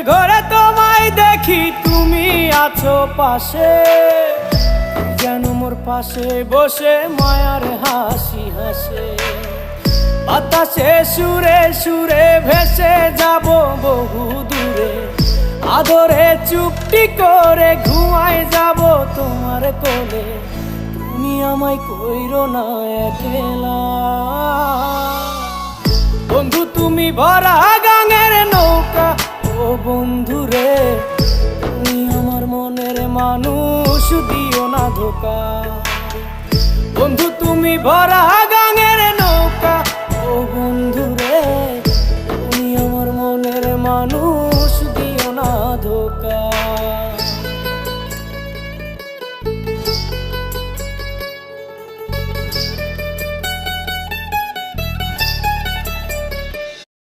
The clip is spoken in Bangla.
ঘরে তোমায় দেখি তুমি আছো পাশে, যেন মোর পাশে বসে মায়ার হাসি হাসে। বাতাসে সুরে সুরে ভেসে যাব বহু দূরে, আদরে চুপটি করে ঘুমায় যাব তোমার কোলে। তুমি আমায় কইরো না একলা বন্ধু, তুমি ভরা গাঙের নৌকা। ও বন্ধু রে, তুমি আমার মনের মানুষ, দিও না ধোকা। বন্ধু তুমি ভরা গাঙের নৌকা। ও